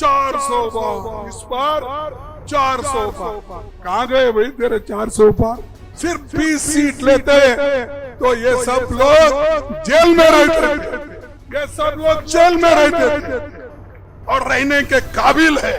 400 पार, इस बार 400 पार। कहाँ गए भाई तेरे 400 पार? सिर्फ 20 सीट लेते तो ये सब लोग जेल में रहते थे, ये सब लोग जेल में रहते थे और रहने के काबिल है।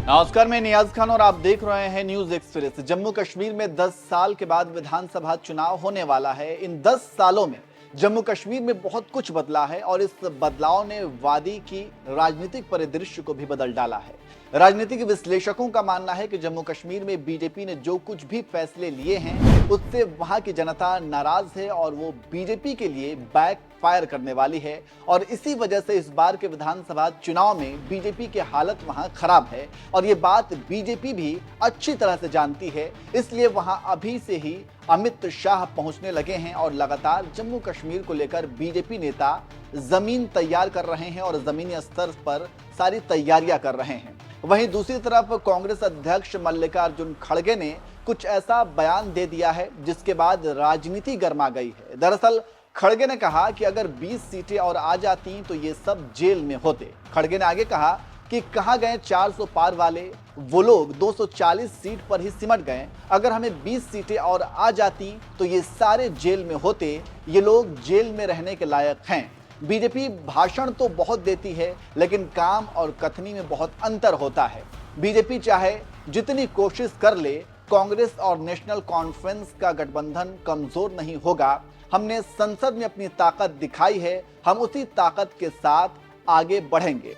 नमस्कार, मैं नियाज खान और आप देख रहे हैं न्यूज एक्सप्रेस। जम्मू कश्मीर में 10 साल के बाद विधानसभा चुनाव होने वाला है। इन 10 सालों में जम्मू कश्मीर में बहुत कुछ बदला है और इस बदलाव ने वादी की राजनीतिक परिदृश्य को भी बदल डाला है। राजनीतिक विश्लेषकों का मानना है कि जम्मू कश्मीर में बीजेपी ने जो कुछ भी फैसले लिए हैं उससे वहां की जनता नाराज है और वो बीजेपी के लिए बैक फायर करने वाली है और इसी वजह से इस बार के विधानसभा चुनाव में बीजेपी की हालत वहां खराब है और ये बात बीजेपी भी अच्छी तरह से जानती है। इसलिए वहां अभी से ही अमित शाह पहुंचने लगे हैं और लगातार जम्मू कश्मीर को लेकर बीजेपी नेता जमीन तैयार कर रहे हैं और जमीनी स्तर पर सारी तैयारियां कर रहे हैं। वहीं दूसरी तरफ कांग्रेस अध्यक्ष मल्लिकार्जुन खड़गे ने कुछ ऐसा बयान दे दिया है जिसके बाद राजनीति गर्मा गई है। दरअसल खड़गे ने कहा कि अगर 20 सीटें और आ जाती तो ये सब जेल में होते। खड़गे ने आगे कहा कि कहां गए 400 पार वाले, वो लोग 240 सीट पर ही सिमट गए। अगर हमें 20 सीटें और आ जाती तो ये सारे जेल में होते, ये लोग जेल में रहने के लायक हैं। बीजेपी भाषण तो बहुत देती है लेकिन काम और कथनी में बहुत अंतर होता है। बीजेपी चाहे जितनी कोशिश कर ले, कांग्रेस और नेशनल कॉन्फ्रेंस का गठबंधन कमजोर नहीं होगा। हमने संसद में अपनी ताकत दिखाई है, हम उसी ताकत के साथ आगे बढ़ेंगे।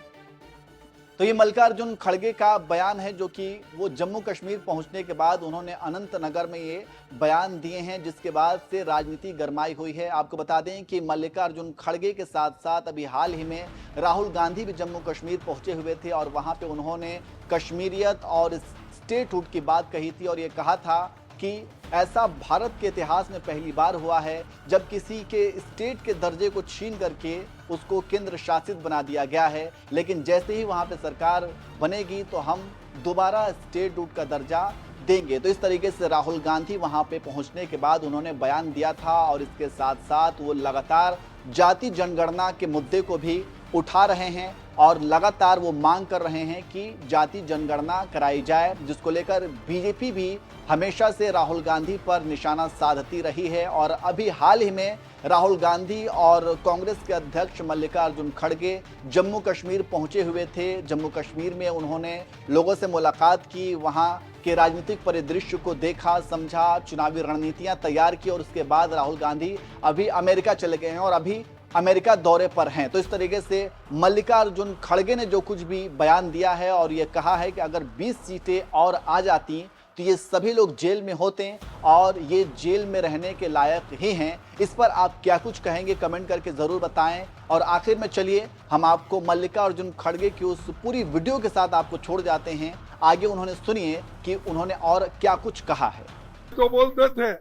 तो ये मल्लिकार्जुन खड़गे का बयान है जो कि वो जम्मू कश्मीर पहुंचने के बाद उन्होंने अनंतनगर में ये बयान दिए हैं, जिसके बाद से राजनीति गरमाई हुई है। आपको बता दें कि मल्लिकार्जुन खड़गे के साथ साथ अभी हाल ही में राहुल गांधी भी जम्मू कश्मीर पहुंचे हुए थे और वहां पे उन्होंने कश्मीरियत और स्टेटहुड की बात कही थी और ये कहा था कि ऐसा भारत के इतिहास में पहली बार हुआ है जब किसी के स्टेट के दर्जे को छीन करके उसको केंद्र शासित बना दिया गया है। लेकिन जैसे ही वहां पे सरकार बनेगी तो हम दोबारा स्टेटहुड का दर्जा देंगे। तो इस तरीके से राहुल गांधी वहां पे पहुंचने के बाद उन्होंने बयान दिया था और इसके साथ साथ वो लगातार जाति जनगणना के मुद्दे को भी उठा रहे हैं और लगातार वो मांग कर रहे हैं कि जाति जनगणना कराई जाए, जिसको लेकर बीजेपी भी हमेशा से राहुल गांधी पर निशाना साधती रही है। और अभी हाल ही में राहुल गांधी और कांग्रेस के अध्यक्ष मल्लिकार्जुन खड़गे जम्मू कश्मीर पहुंचे हुए थे। जम्मू कश्मीर में उन्होंने लोगों से मुलाकात की, वहां के राजनीतिक परिदृश्य को देखा, समझा, चुनावी रणनीतियां तैयार की और उसके बाद राहुल गांधी अभी अमेरिका चले गए हैं और अभी अमेरिका दौरे पर हैं। तो इस तरीके से मल्लिकार्जुन खड़गे ने जो कुछ भी बयान दिया है और ये कहा है कि अगर 20 सीटें और आ जाती तो ये सभी लोग जेल में होते और ये जेल में रहने के लायक ही हैं। इस पर आप क्या कुछ कहेंगे कमेंट करके ज़रूर बताएं। और आखिर में चलिए हम आपको मल्लिकार्जुन खड़गे की उस पूरी वीडियो के साथ आपको छोड़ जाते हैं। आगे उन्होंने सुनिए कि उन्होंने और क्या कुछ कहा है। तो बोलते थे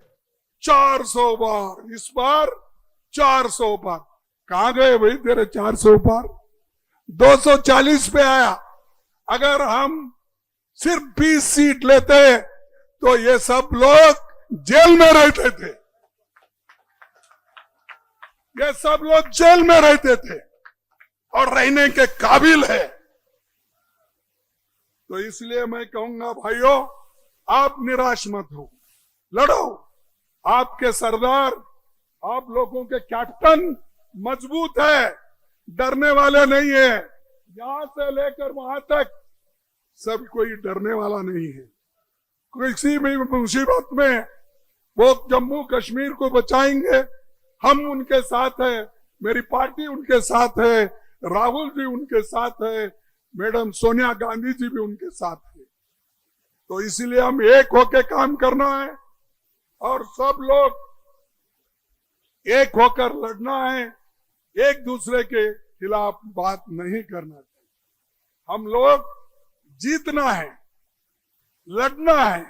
400 बार, इस बार 400 बार। कहाँ गए भाई तेरे 400 पार? 240 पे आया। अगर हम सिर्फ 20 सीट लेते तो ये सब लोग जेल में रहते थे, ये सब लोग जेल में रहते थे और रहने के काबिल है। तो इसलिए मैं कहूंगा भाइयों, आप निराश मत हो, लड़ो। आपके सरदार, आप लोगों के कैप्टन मजबूत है, डरने वाले नहीं है। यहां से लेकर वहां तक सब कोई डरने वाला नहीं है। किसी भी मुसीबत में वो जम्मू कश्मीर को बचाएंगे, हम उनके साथ हैं, मेरी पार्टी उनके साथ है, राहुल जी उनके साथ है, मैडम सोनिया गांधी जी भी उनके साथ है। तो इसलिए हम एक होकर काम करना है और सब लोग एक होकर लड़ना है, एक दूसरे के खिलाफ बात नहीं करना चाहिए। हम लोग जीतना है, लड़ना है,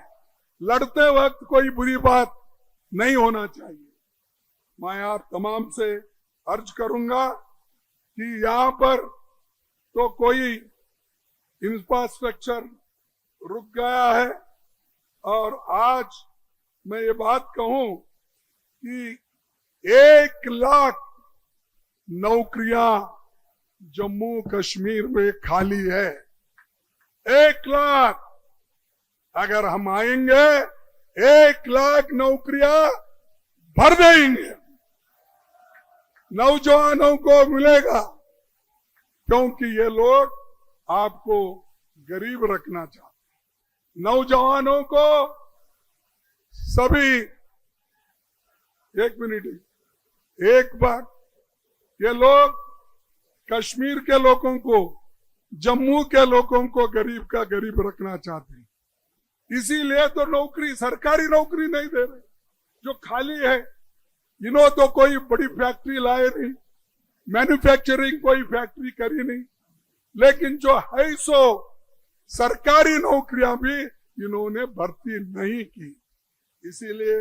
लड़ते वक्त कोई बुरी बात नहीं होना चाहिए। मैं आप तमाम से अर्ज करूंगा कि यहाँ पर तो कोई इंफ्रास्ट्रक्चर रुक गया है और आज मैं ये बात कहूं कि 1 लाख नौकरियां जम्मू कश्मीर में खाली है। 1 लाख अगर हम आएंगे 1 लाख नौकरियां भर देंगे, नौजवानों को मिलेगा, क्योंकि ये लोग आपको गरीब रखना चाहते हैं। नौजवानों को सभी, एक मिनट, एक बार, ये लोग कश्मीर के लोगों को, जम्मू के लोगों को गरीब का गरीब रखना चाहते हैं। इसीलिए तो नौकरी, सरकारी नौकरी नहीं दे रहे, जो खाली है। इन्हों तो कोई बड़ी फैक्ट्री लाए नहीं, मैन्युफैक्चरिंग कोई फैक्ट्री करी नहीं, लेकिन जो है सो सरकारी नौकरियां भी इन्होंने भर्ती नहीं की। इसीलिए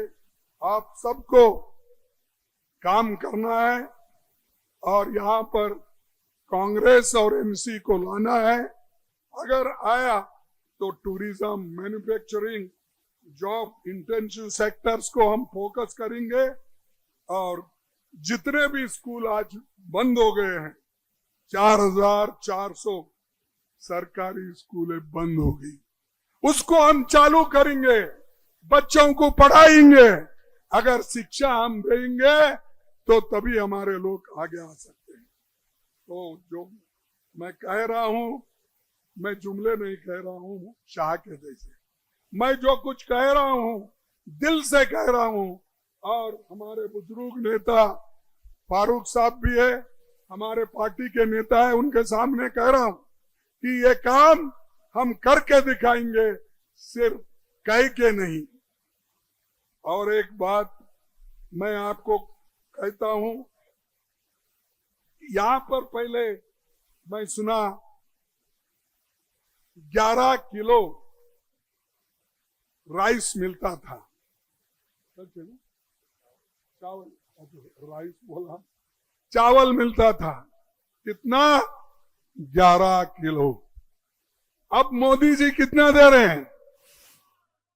आप सबको काम करना है और यहाँ पर कांग्रेस और एमसी को लाना है। अगर आया तो tourism, manufacturing, job intensive sectors को हम फोकस करेंगे और जितने भी स्कूल आज बंद हो गए हैं, 4400 सरकारी स्कूलें बंद हो गई, उसको हम चालू करेंगे, बच्चों को पढ़ाएंगे। अगर शिक्षा हम देंगे तो तभी हमारे लोग आगे आ सकते हैं। तो जो मैं कह रहा हूं, मैं जुमले नहीं कह रहा हूं शाह के जैसे, मैं जो कुछ कह रहा हूं दिल से कह रहा हूं। और हमारे बुजुर्ग नेता फारूक साहब भी है, हमारे पार्टी के नेता है, उनके सामने कह रहा हूं कि ये काम हम करके दिखाएंगे, सिर्फ कह के नहीं। और एक बात मैं आपको कहता हूं, यहां पर पहले मैं सुना 11 किलो राइस मिलता था, चावल, राइस बोला, चावल मिलता था, कितना? 11 किलो। अब मोदी जी कितना दे रहे हैं?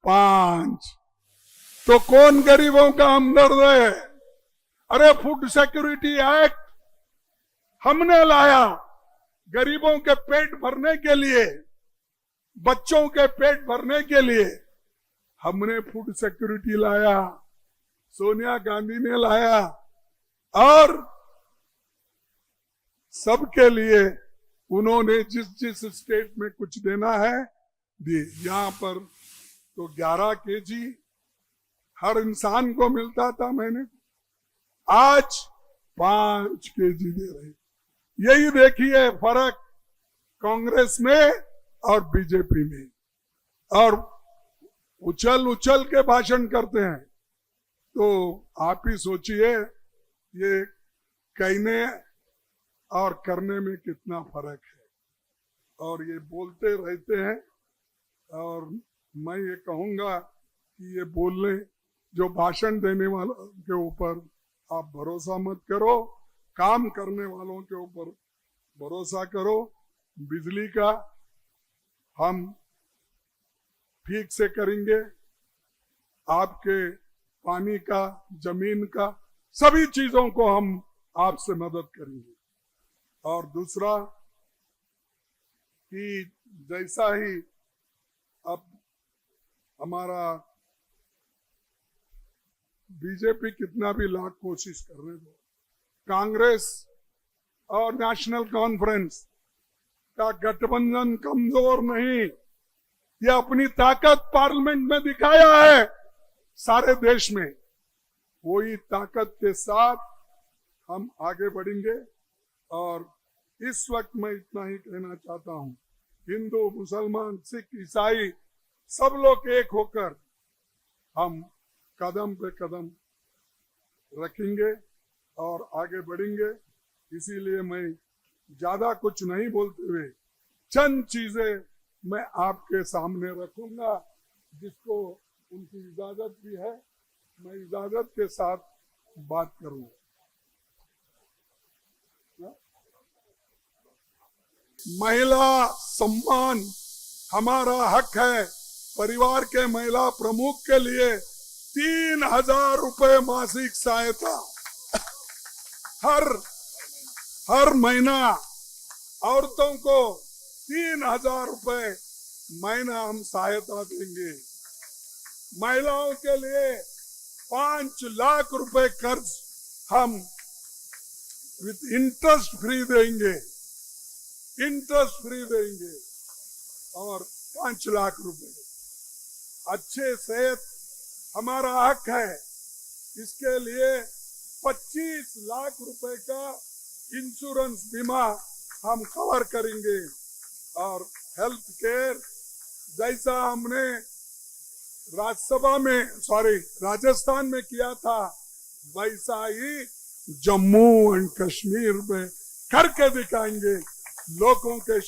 5। तो कौन गरीबों का हमदर्द है? अरे फूड सिक्योरिटी एक्ट हमने लाया, गरीबों के पेट भरने के लिए, बच्चों के पेट भरने के लिए हमने फूड सिक्योरिटी लाया, सोनिया गांधी ने लाया, और सबके लिए उन्होंने जिस जिस स्टेट में कुछ देना है दिए। यहां पर तो 11 केजी हर इंसान को मिलता था महीने, आज 5 केजी दे रहे। यही देखिए फर्क कांग्रेस में और बीजेपी में। और उछल उछल के भाषण करते हैं, तो आप ही सोचिए ये कहने और करने में कितना फर्क है। और ये बोलते रहते हैं, और मैं ये कहूंगा कि ये बोलने, जो भाषण देने वालों के ऊपर आप भरोसा मत करो, काम करने वालों के ऊपर भरोसा करो। बिजली का हम ठीक से करेंगे, आपके पानी का, जमीन का, सभी चीजों को हम आपसे मदद करेंगे। और दूसरा कि जैसा ही अब हमारा बीजेपी कितना भी लाख कोशिश करने दो, कांग्रेस और नेशनल कॉन्फ्रेंस का गठबंधन कमजोर नहीं, ये अपनी ताकत पार्लियामेंट में दिखाया है सारे देश में। वही ताकत के साथ हम आगे बढ़ेंगे। और इस वक्त मैं इतना ही कहना चाहता हूं, हिंदू, मुसलमान, सिख, ईसाई सब लोग एक होकर हम कदम पे कदम रखेंगे और आगे बढ़ेंगे। इसीलिए मैं ज्यादा कुछ नहीं बोलते हुए चंद चीजें मैं आपके सामने रखूंगा, जिसको उनकी इजाजत भी है, मैं इजाजत के साथ बात करूंगा। महिला सम्मान हमारा हक है। परिवार के महिला प्रमुख के लिए 3000 रुपए मासिक सहायता हर महीना, औरतों को 3000 रुपए महीना हम सहायता देंगे। महिलाओं के लिए 5 लाख रुपए कर्ज हम विथ इंटरेस्ट फ्री देंगे, इंटरेस्ट फ्री देंगे। और 5 लाख रुपए अच्छे सेहत हमारा हक है, इसके लिए 25 लाख रुपए का इंश्योरेंस बीमा हम कवर करेंगे। और हेल्थ केयर जैसा हमने राजस्थान में किया था, वैसा ही जम्मू एंड कश्मीर में करके दिखाएंगे। लोगों के